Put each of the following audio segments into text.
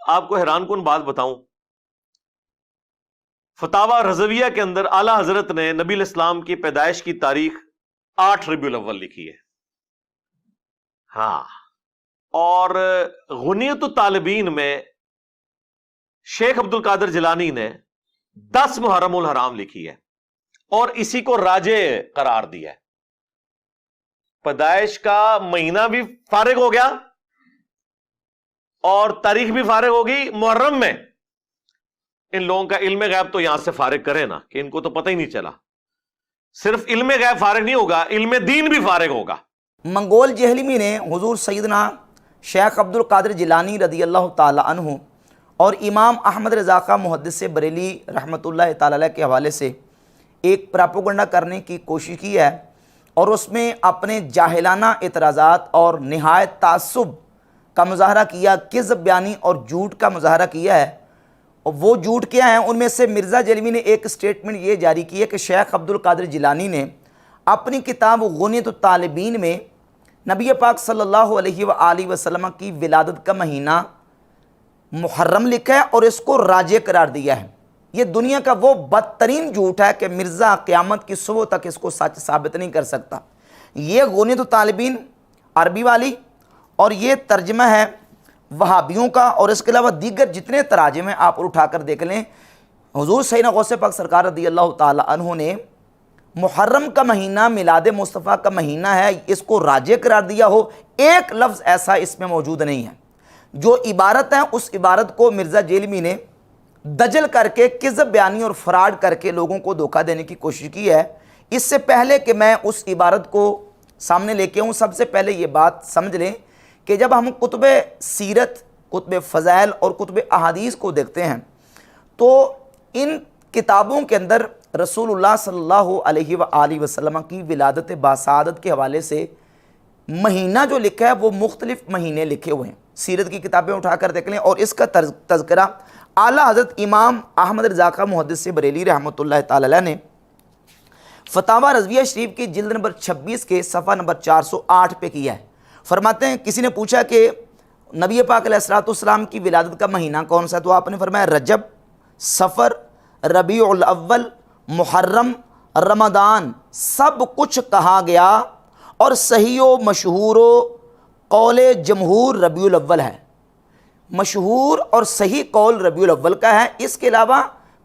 آپ کو حیران کن بات بتاؤں، فتاوی رضویہ کے اندر اعلیٰ حضرت نے نبی علیہ السلام کی پیدائش کی تاریخ 8 ربیع الاول لکھی ہے. ہاں، اور غنیت الطالبین میں شیخ عبد القادر جیلانی نے 10 محرم الحرام لکھی ہے اور اسی کو راجع قرار دیا ہے. پیدائش کا مہینہ بھی فارغ ہو گیا اور تاریخ بھی فارغ ہوگی محرم میں. ان لوگوں کا علم غیب تو یہاں سے فارغ کرے نا کہ ان کو تو پتہ ہی نہیں چلا. صرف علم غیب فارغ نہیں ہوگا، علم دین بھی فارغ ہوگا. منگول جہلمی نے حضور سیدنا شیخ عبد القادر جیلانی رضی اللہ تعالی عنہ اور امام احمد رضا خاں محدث بریلی رحمۃ اللہ تعالی علیہ کے حوالے سے ایک پراپوگنڈا کرنے کی کوشش کی ہے اور اس میں اپنے جاہلانہ اعتراضات اور نہایت تعصب کا مظاہرہ کیا، کذب بیانی اور جھوٹ کا مظاہرہ کیا ہے. اور وہ جھوٹ کیا ہیں؟ ان میں سے مرزا جیلمی نے ایک سٹیٹمنٹ یہ جاری کی ہے کہ شیخ عبد القادر جیلانی نے اپنی کتاب غنیت الطالبین میں نبی پاک صلی اللہ علیہ وآلہ وسلم کی ولادت کا مہینہ محرم لکھا ہے اور اس کو راجع قرار دیا ہے. یہ دنیا کا وہ بدترین جھوٹ ہے کہ مرزا قیامت کی صبح تک اس کو سچ ثابت نہیں کر سکتا. یہ غنیت الطالبین عربی والی اور یہ ترجمہ ہے وہابیوں کا، اور اس کے علاوہ دیگر جتنے تراجم ہیں آپ اٹھا کر دیکھ لیں. حضور سیدنا غوث پاک سرکار رضی اللہ تعالی عنہ نے محرم کا مہینہ میلاد مصطفیٰ کا مہینہ ہے، اس کو راجع قرار دیا ہو، ایک لفظ ایسا اس میں موجود نہیں ہے. جو عبارت ہے اس عبارت کو مرزا جیلمی نے دجل کر کے کذب بیانی اور فراڈ کر کے لوگوں کو دھوکہ دینے کی کوشش کی ہے. اس سے پہلے کہ میں اس عبارت کو سامنے لے کے ہوں، سب سے پہلے یہ بات سمجھ لیں کہ جب ہم کتب سیرت، کتب فضائل اور کتب احادیث کو دیکھتے ہیں تو ان کتابوں کے اندر رسول اللہ صلی اللہ علیہ وآلہ وسلم کی ولادت باسعادت کے حوالے سے مہینہ جو لکھا ہے وہ مختلف مہینے لکھے ہوئے ہیں. سیرت کی کتابیں اٹھا کر دیکھ لیں اور اس کا تذکرہ اعلیٰ حضرت امام احمد رضا خاں محدث بریلی رحمۃ اللہ تعالی علیہ نے فتاوی رضویہ شریف کی جلد نمبر 26 کے صفحہ نمبر 408 پہ کیا ہے. فرماتے ہیں کسی نے پوچھا کہ نبی پاک علیہ السلام کی ولادت کا مہینہ کون سا ہے؟ تو آپ نے فرمایا رجب، صفر، ربیع الاول، محرم، رمضان، سب کچھ کہا گیا اور صحیح و مشہور و قول جمہور ربیع الاول ہے. مشہور اور صحیح قول ربیع الاول کا ہے. اس کے علاوہ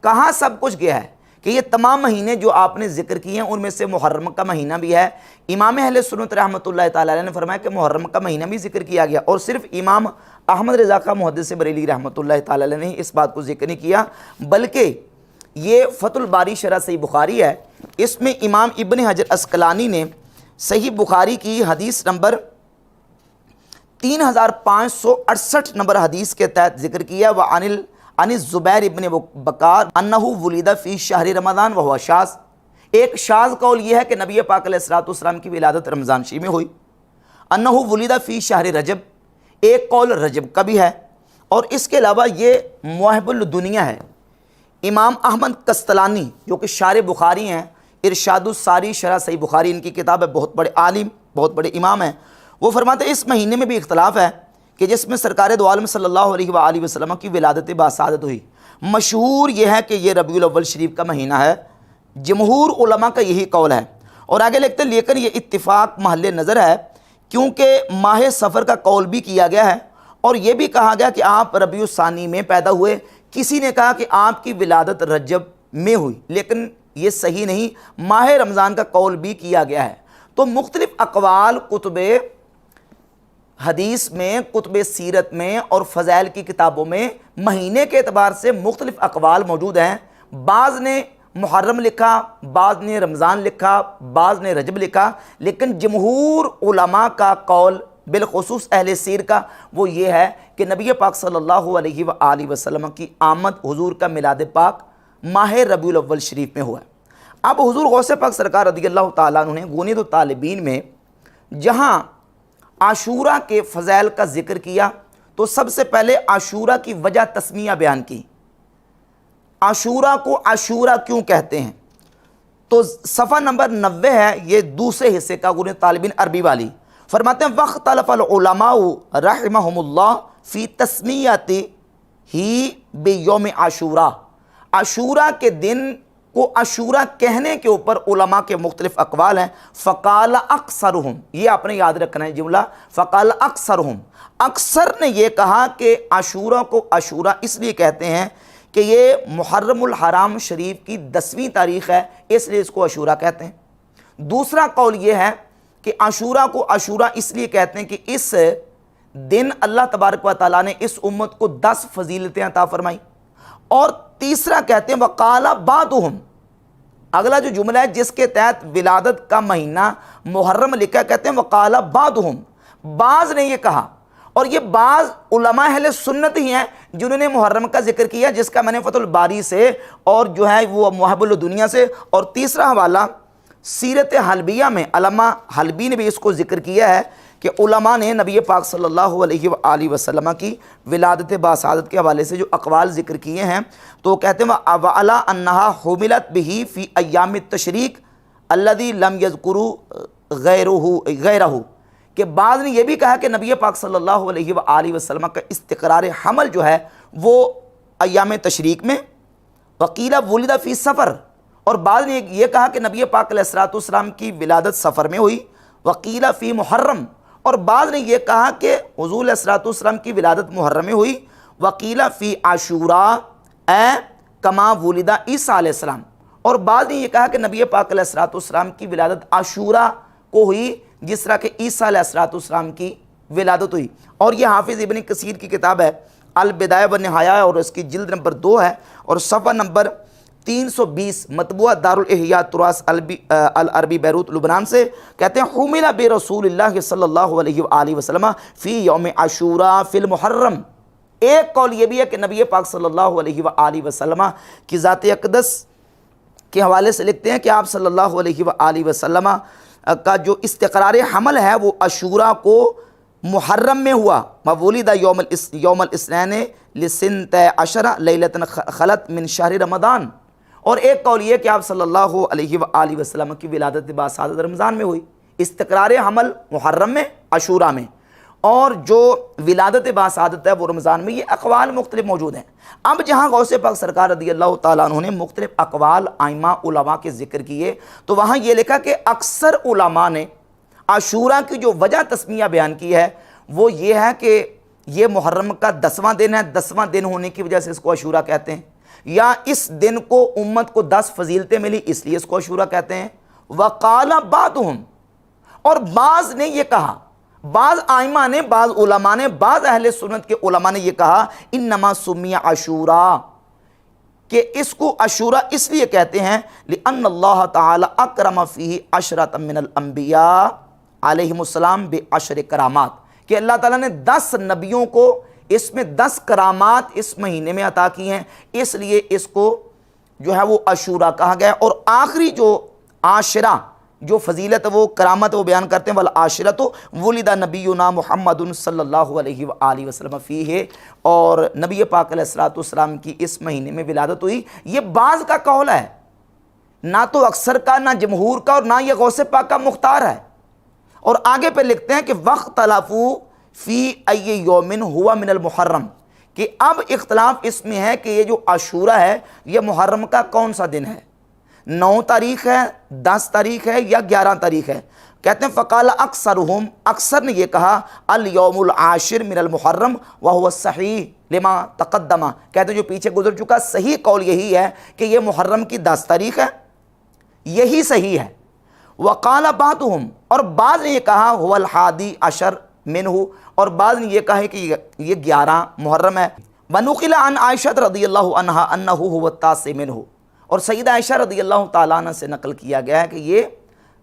کہاں سب کچھ گیا ہے کہ یہ تمام مہینے جو آپ نے ذکر کیے ہیں ان میں سے محرم کا مہینہ بھی ہے. امام اہل سنت رحمۃ اللہ تعالی علیہ نے فرمایا کہ محرم کا مہینہ بھی ذکر کیا گیا، اور صرف امام احمد رضا خاں محدث بریلی رحمۃ اللہ تعالی علیہ نے اس بات کو ذکر نہیں کیا، بلکہ یہ فتح الباری شرح صحیح بخاری ہے. اس میں امام ابن حجر عسقلانی نے صحیح بخاری کی حدیث نمبر 3568 نمبر حدیث کے تحت ذکر کیا عن الزبیر ابن بکار انہ ولد فی شہر رمضان وہو شاذ. ایک شاذ قول یہ ہے کہ نبی پاک علیہ السلام کی ولادت رمضان شریف میں ہوئی. انہ ولد فی شہر رجب، ایک قول رجب کا بھی ہے. اور اس کے علاوہ یہ موہب الدنیا ہے. امام احمد قسطلانی جو کہ شارح بخاری ہیں، ارشاد الساری شرح صحیح بخاری ان کی کتاب ہے، بہت بڑے عالم، بہت بڑے امام ہیں. وہ فرماتے ہیں اس مہینے میں بھی اختلاف ہے کہ جس میں سرکار دو عالم صلی اللہ علیہ وآلہ وسلم کی ولادت باسعادت ہوئی. مشہور یہ ہے کہ یہ ربیع الاول شریف کا مہینہ ہے، جمہور علماء کا یہی قول ہے. اور آگے لکھتے ہیں لیکن یہ اتفاق محل نظر ہے کیونکہ ماہ سفر کا قول بھی کیا گیا ہے اور یہ بھی کہا گیا کہ آپ ربیع الثانی میں پیدا ہوئے. کسی نے کہا کہ آپ کی ولادت رجب میں ہوئی، لیکن یہ صحیح نہیں. ماہ رمضان کا قول بھی کیا گیا ہے. تو مختلف اقوال کتب حدیث میں، کتب سیرت میں اور فضائل کی کتابوں میں مہینے کے اعتبار سے مختلف اقوال موجود ہیں. بعض نے محرم لکھا، بعض نے رمضان لکھا، بعض نے رجب لکھا، لیکن جمہور علماء کا قول بالخصوص اہل سیر کا وہ یہ ہے کہ نبی پاک صلی اللہ علیہ وآلہ وسلم کی آمد، حضور کا میلاد پاک ماہ ربیع الاول شریف میں ہوا ہے. اب حضور غوث پاک سرکار رضی اللہ تعالیٰ عنہ نے غنیت الطالبین میں جہاں عاشورہ کے فضائل کا ذکر کیا تو سب سے پہلے عاشورہ کی وجہ تسمیہ بیان کی. عاشورہ کو عاشورہ کیوں کہتے ہیں؟ تو صفحہ نمبر 90 ہے، یہ دوسرے حصے کا غنیت الطالبین عربی والی. فرماتے ہیں وَاخْتَلَفَ الْعُلَمَاءُ رَحِمَهُمُ اللَّهُ فِي تَسْمِيَّةِ ہی بیوم عاشورہ، عاشورہ کے دن کو عاشورہ کہنے کے اوپر علماء کے مختلف اقوال ہیں۔ فقال اکثرہم، یہ آپ نے یاد رکھنا ہے جملہ، فقال اکثرہم، اکثر نے یہ کہا کہ عاشورہ کو عاشورہ اس لیے کہتے ہیں کہ یہ محرم الحرام شریف کی 10ویں تاریخ ہے، اس لیے اس کو عاشورہ کہتے ہیں۔ دوسرا قول یہ ہے کہ عاشورہ کو عاشورہ اس لیے کہتے ہیں کہ اس دن اللہ تبارک و تعالیٰ نے اس امت کو 10 فضیلتیں عطا فرمائیں۔ اور تیسرا کہتے ہیں وقال بعضهم، اگلا جو جملہ ہے جس کے تحت ولادت کا مہینہ محرم لکھا، کہتے ہیں وقال بعضهم، بعض نے یہ کہا، اور یہ بعض علماء اہل سنت ہی ہیں جنہوں نے محرم کا ذکر کیا، جس کا میں نے فتح الباری سے اور جو ہے وہ محب الدنیا سے، اور تیسرا حوالہ سیرت حلبیہ میں علامہ حلبی نے بھی اس کو ذکر کیا ہے کہ علماء نے نبی پاک صلی اللہ علیہ وآلہ وسلم کی ولادت باسعادت کے حوالے سے جو اقوال ذکر کیے ہیں، تو کہتے ہیں وَعَلَىٰ أَنَّهَا حُمِلَتْ بِهِ فِي أَيَّامِ التَّشْرِيقِ الَّذِي لَمْ يَذْكُرُوا غَيْرَهُ، کہ بعض نے یہ بھی کہا کہ نبی پاک صلی اللہ علیہ وآلہ وسلم کا استقرار حمل جو ہے وہ ایام تشریق میں، وَقِيلَ وُلِدَ فِي سفر، اور بعض نے یہ کہا کہ نبی پاک علیہ السلام کی ولادت سفر میں ہوئی، وَقِيلَ فِي محرم، اور بعض نے یہ کہا کہ حضور علیہ السلام کی ولادت محرم میں ہوئی، وَقِيلَ فِي عاشوراء کما ولد عیسیٰ علیہ السلام، اور بعض نے یہ کہا کہ نبی پاک علیہ السلام کی ولادت عاشوراء کو ہوئی جس طرح کہ عیسیٰ علیہ السلام کی ولادت ہوئی۔ اور یہ حافظ ابن کثیر کی کتاب ہے البدایہ والنہایہ، اور اس کی جلد نمبر 2 ہے اور صفحہ نمبر 320، مطبوعہ دار الاحیاء تراث العربی بیروت لبنان سے، کہتے ہیں حُمِلَ برسول اللہ صلی اللہ علیہ وآلہ وسلم فی یوم عاشوراء فی المحرم۔ ایک قول یہ بھی ہے کہ نبی پاک صلی اللہ علیہ وآلہ وسلم کی ذات اقدس کے حوالے سے لکھتے ہیں کہ آپ صلی اللہ علیہ وآلہ وسلم کا جو استقرار حمل ہے وہ عاشوراء کو محرم میں ہوا، وولد یوم الاثنین لسنت عشرہ لیلۃ خلت من شہر رمضان۔ اور ایک قول یہ کہ آپ صلی اللہ علیہ وآلہ وسلم کی ولادت باسعادت رمضان میں ہوئی، استقرار حمل محرم میں عاشوراء میں، اور جو ولادت باسعادت ہے وہ رمضان میں۔ یہ اقوال مختلف موجود ہیں۔ اب جہاں غوث پاک سرکار رضی اللہ تعالیٰ عنہ نے مختلف اقوال ائمہ علماء کے ذکر کیے، تو وہاں یہ لکھا کہ اکثر علماء نے عاشوراء کی جو وجہ تسمیہ بیان کی ہے وہ یہ ہے کہ یہ محرم کا 10واں دن ہے، 10واں دن ہونے کی وجہ سے اس کو عاشوراء کہتے ہیں، یا اس دن کو امت کو 10 فضیلتیں ملی اس لیے اس کو عاشوراء کہتے ہیں۔ وقال بعضهم، اور بعض نے یہ کہا، بعض آئمہ نے، بعض علماء نے، بعض اہل سنت کے علماء نے یہ کہا انما سمی عاشوراء، کہ اس کو عاشوراء اس لیے کہتے ہیں لأن اللہ تعالی اکرم فیہ عشرۃ من الانبیاء علیہم السلام بعشر کرامات، کہ اللہ تعالیٰ نے 10 نبیوں کو اس میں 10 کرامات اس مہینے میں عطا کی ہیں، اس لیے اس کو جو ہے وہ عاشوراء کہا گیا۔ اور آخری جو عاشرہ جو فضیلت وہ کرامت وہ بیان کرتے ہیں، والعاشرۃ ولد نبینا محمد صلی اللہ علیہ وآلہ وسلم فیہ، اور نبی پاک علیہ السلام کی اس مہینے میں ولادت ہوئی۔ یہ بعض کا قول ہے، نہ تو اکثر کا، نہ جمہور کا، اور نہ یہ غوث پاک کا مختار ہے۔ اور آگے پہ لکھتے ہیں کہ وَاخْتَلَفُوا فِي أَيِّ يَوْمٍ هُوَ مِنَ الْمُحَرَّمِ، کہ اب اختلاف اس میں ہے کہ یہ جو عاشوراء ہے یہ محرم کا کون سا دن ہے، 9 تاریخ ہے، 10 تاریخ ہے، یا 11 تاریخ ہے۔ کہتے ہیں فقال اکثرہم، اکثر نے یہ کہا الیوم العاشر من المحرم وہو الصحیح لما تقدم، کہتے ہیں جو پیچھے گزر چکا، صحیح قول یہی ہے کہ یہ محرم کی 10 تاریخ ہے، یہی صحیح ہے۔ وقال بعضهم، اور بعض نے یہ کہا هو الحادی عشر منہ، اور بعض نے یہ کہا ہے کہ یہ 11 محرم ہے۔ ونقل عن عائشہ رضی اللہ عنہا انہ هو التاسع منہ، اور سیدہ عائشہ رضی اللہ تعالیٰ عنہ سے نقل کیا گیا ہے کہ یہ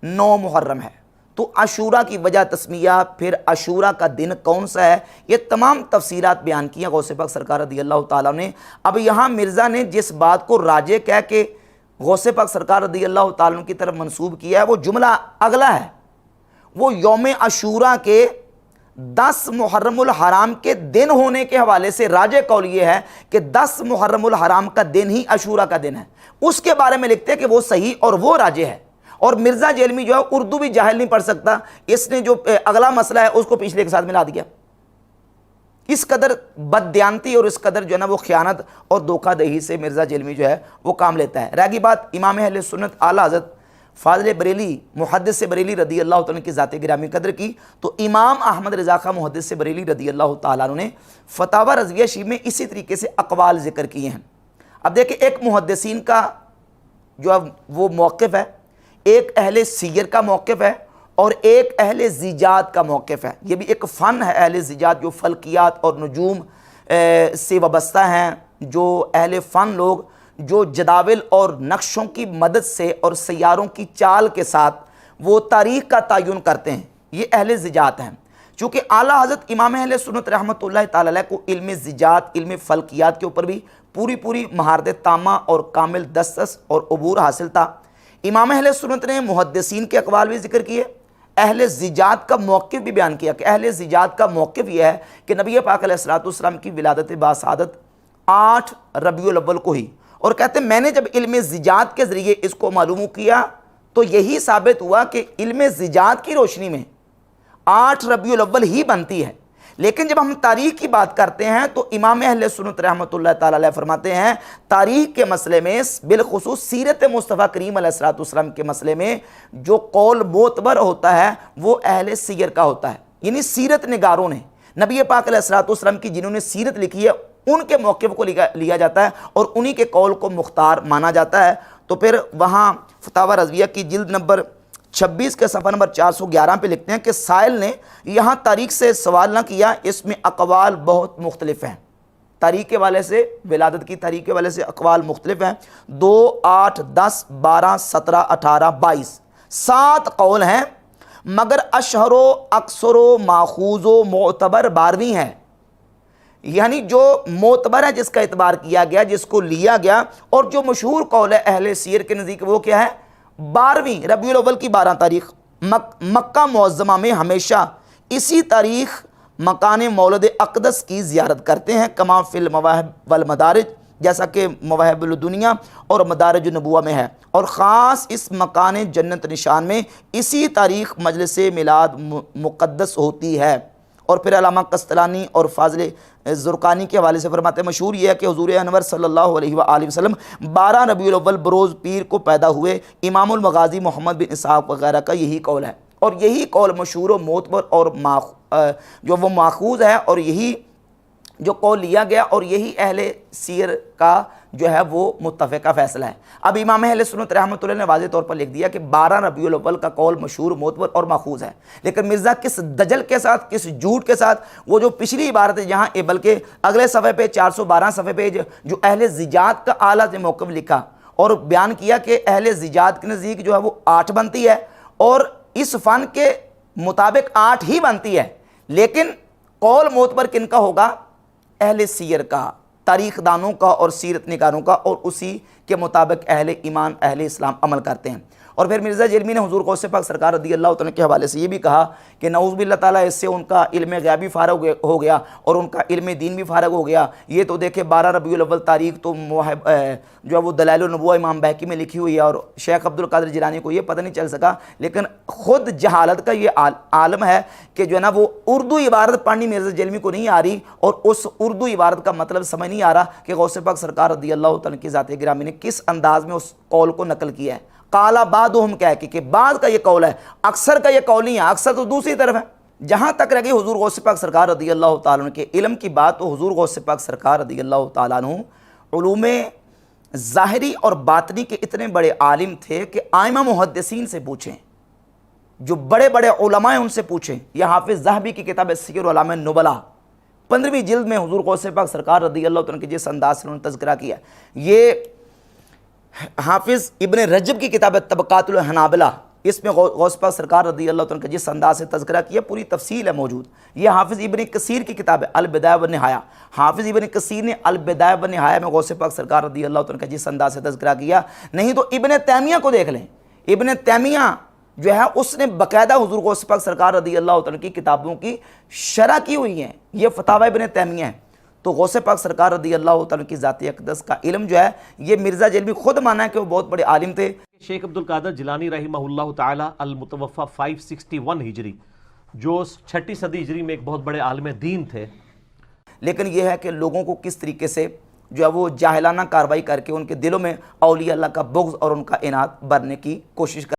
9 محرم ہے۔ تو عاشوراء کی وجہ تسمیہ، پھر عاشوراء کا دن کون سا ہے، یہ تمام تفسیرات بیان کی ہیں غوث پاک سرکار رضی اللہ تعالیٰ نے۔ اب یہاں مرزا نے جس بات کو راجح کہہ کے غوث پاک سرکار رضی اللہ تعالیٰ عنہ کی طرف منسوب کیا ہے وہ جملہ اگلا ہے، وہ یوم عاشوراء کے 10 محرم الحرام کے دن ہونے کے حوالے سے راجح قول یہ ہے کہ 10 محرم الحرام کا دن ہی عاشوراء کا دن ہے، اس کے بارے میں لکھتے ہیں کہ وہ صحیح اور وہ راجح ہے۔ اور مرزا جیلمی جو ہے اردو بھی جاہل نہیں پڑھ سکتا، اس نے جو اگلا مسئلہ ہے اس کو پچھلے کے ساتھ ملا دیا، اس قدر بددیانتی اور اس قدر جو ہے نا وہ خیانت اور دھوکہ دہی سے مرزا جیلمی جو ہے وہ کام لیتا ہے۔ رہ گئی بات امام اہل سنت اعلیٰ حضرت فاضل بریلی محدث بریلی رضی اللہ تعالیٰ کی ذات گرامی قدر کی، تو امام احمد رضا خان محدث بریلی رضی اللہ تعالیٰ عنہ نے فتاوی رضویہ شریف میں اسی طریقے سے اقوال ذکر کیے ہیں۔ اب دیکھیں ایک محدثین کا جو وہ موقف ہے، ایک اہل سیر کا موقف ہے، اور ایک اہل زیجات کا موقف ہے۔ یہ بھی ایک فن ہے اہل زیجات، جو فلکیات اور نجوم سے وابستہ ہیں، جو اہل فن لوگ جو جداول اور نقشوں کی مدد سے اور سیاروں کی چال کے ساتھ وہ تاریخ کا تعین کرتے ہیں، یہ اہل زیجات ہیں۔ چونکہ اعلیٰ حضرت امام اہل سنت رحمۃ اللہ تعالی علیہ کو علم زیجات، علم فلکیات کے اوپر بھی پوری مہارت تامہ اور کامل دسترس اور عبور حاصل تھا۔ امام اہل سنت نے محدثین کے اقوال بھی ذکر کیے، اہل زیجات کا موقف بھی بیان کیا کہ اہل زیجات کا موقف یہ ہے کہ نبی پاک علیہ الصلوۃ والسلام کی ولادت باسعادت 8 ربیع الاول کو ہی، اور کہتے ہیں میں نے جب علم زیجات کے ذریعے اس کو معلوم کیا تو یہی ثابت ہوا کہ علم زیجات کی روشنی میں 8 ربیع الاول ہی بنتی ہے۔ لیکن جب ہم تاریخ کی بات کرتے ہیں تو امام اہل سنت رحمۃ اللہ تعالی علیہ فرماتے ہیں تاریخ کے مسئلے میں، بالخصوص سیرت مصطفیٰ کریم علیہ الصلوۃ والسلام کے مسئلے میں جو قول معتبر ہوتا ہے وہ اہل سیر کا ہوتا ہے، یعنی سیرت نگاروں نے، نبی پاک علیہ الصلوۃ والسلام کی جنہوں نے سیرت لکھی ہے ان کے موقف کو لیا جاتا ہے اور انہی کے قول کو مختار مانا جاتا ہے۔ تو پھر وہاں فتاوی رضویہ کی جلد نمبر 26 کے صفحہ نمبر 411 پہ لکھتے ہیں کہ سائل نے یہاں تاریخ سے سوال نہ کیا، اس میں اقوال بہت مختلف ہیں، تاریخ کے والے سے، ولادت کی تاریخ کے والے سے اقوال مختلف ہیں، 2، 8، 10، 12، 17، 18، 22 7 قول ہیں، مگر اشہر و اکثر و ماخوذ و معتبر 12ویں ہے، یعنی جو معتبر ہے، جس کا اعتبار کیا گیا، جس کو لیا گیا، اور جو مشہور قول ہے اہل سیر کے نزدیک وہ کیا ہے، 12ویں ربیع الاول کی 12 تاریخ۔ مکہ معظمہ میں ہمیشہ اسی تاریخ مکان مولد اقدس کی زیارت کرتے ہیں، کما فی المواہب والمدارج، جیسا کہ مواہب الدنیا اور مدارج النبوہ میں ہے، اور خاص اس مکان جنت نشان میں اسی تاریخ مجلس میلاد مقدس ہوتی ہے۔ اور پھر علامہ قسطلانی اور فاضل زرقانی کے حوالے سے فرماتے ہیں مشہور یہ ہے کہ حضور انور صلی اللہ علیہ وآلہ وسلم 12 ربیع الاول بروز پیر کو پیدا ہوئے، امام المغازی محمد بن اسحاق وغیرہ کا یہی قول ہے، اور یہی قول مشہور و معتبر اور جو وہ ماخوذ ہے، اور یہی جو قول لیا گیا، اور یہی اہل سیر کا جو ہے وہ متفقہ فیصلہ ہے۔ اب امام اہل سنت رحمۃ اللہ نے واضح طور پر لکھ دیا کہ 12 ربیع الاول کا قول مشہور، معتبر اور ماخوذ ہے، لیکن مرزا کس دجل کے ساتھ، کس جھوٹ کے ساتھ، وہ جو پچھلی عبارت ہے جہاں بلکہ اگلے صفحے پہ 412 صفحے پہ جو اہل زیجات کا اعلیٰ سے موقف لکھا اور بیان کیا کہ اہل زیجات کے نزدیک جو ہے وہ 8 بنتی ہے، اور اس فن کے مطابق 8 ہی بنتی ہے، لیکن قول معتبر کن کا ہوگا، اہل سیر کا، تاریخ دانوں کا اور سیرت نگاروں کا، اور اسی کے مطابق اہل ایمان، اہل اسلام عمل کرتے ہیں۔ اور پھر مرزا جیلمی نے حضور غوث پاک سرکار رضی اللہ تعالیٰ کے حوالے سے یہ بھی کہا کہ نعوذ باللہ تعالیٰ اس سے ان کا علم غیبی فارغ ہو گیا اور ان کا علم دین بھی فارغ ہو گیا۔ یہ تو دیکھیں 12 ربیع الاول تاریخ تو جو ہے وہ دلائل النبوہ امام بہقی میں لکھی ہوئی ہے، اور شیخ عبد القادر جیلانی کو یہ پتہ نہیں چل سکا، لیکن خود جہالت کا یہ عالم ہے کہ جو ہے نا وہ اردو عبارت پڑھنی مرزا جیلمی کو نہیں آ رہی، اور اس اردو عبارت کا مطلب سمجھ نہیں آ رہا کہ غوث پاک سرکار رضی اللہ تعالیٰ کی ذات گرامی نے کس انداز میں اس قول کو نقل کیا ہے۔ قالا بعضهم کہہ کے کہ بعض کا یہ قول ہے، اکثر کا یہ قول نہیں ہے، اکثر تو دوسری طرف ہے۔ جہاں تک رہ گئی حضور غوث پاک سرکار رضی اللہ تعالیٰ عنہ کے علم کی بات، تو حضور غوث پاک سرکار رضی اللہ تعالیٰ عنہ علوم ظاہری اور باطنی کے اتنے بڑے عالم تھے کہ ائمہ محدثین سے پوچھیں، جو بڑے بڑے علماء ہیں ان سے پوچھیں۔ یہ حافظ ذہبی کی کتاب سیر اعلام النبلاء 15ویں جلد میں حضور غوث پاک سرکار رضی اللہ تعالیٰ عنہ کے جس انداز سے انہوں نے تذکرہ کیا، یہ حافظ ابن رجب کی کتاب طبقات الحنابلہ، اس میں غوث پاک سرکار رضی اللہ تعالیٰ کا جس انداز سے تذکرہ کیا پوری تفصیل ہے موجود۔ یہ حافظ ابن کثیر کی کتاب ہے البدایہ والنہایہ، حافظ ابن کثیر نے البدایہ والنہایہ میں غوث پاک سرکار رضی اللہ تعالیٰ کا جس انداز سے تذکرہ کیا، نہیں تو ابن تیمیہ کو دیکھ لیں، ابن تیمیہ جو ہے اس نے باقاعدہ حضور غوث پاک سرکار رضی اللہ تعالیٰ کی کتابوں کی شرح کی ہوئی ہیں، یہ فتاوی ابن تیمیہ ہے۔ تو غوث پاک سرکار رضی اللہ تعالیٰ کی ذات اقدس کا علم جو ہے یہ مرزا جیلمی خود مانا ہے کہ وہ بہت بڑے عالم تھے۔ شیخ عبد القادر جیلانی رحمہ اللہ تعالی المتوفی 561 ہجری، جو 6 صدی ہجری میں ایک بہت بڑے عالم دین تھے، لیکن یہ ہے کہ لوگوں کو کس طریقے سے جو ہے وہ جاہلانہ کارروائی کر کے ان کے دلوں میں اولیاء اللہ کا بغض اور ان کا عناد بھرنے کی کوشش کر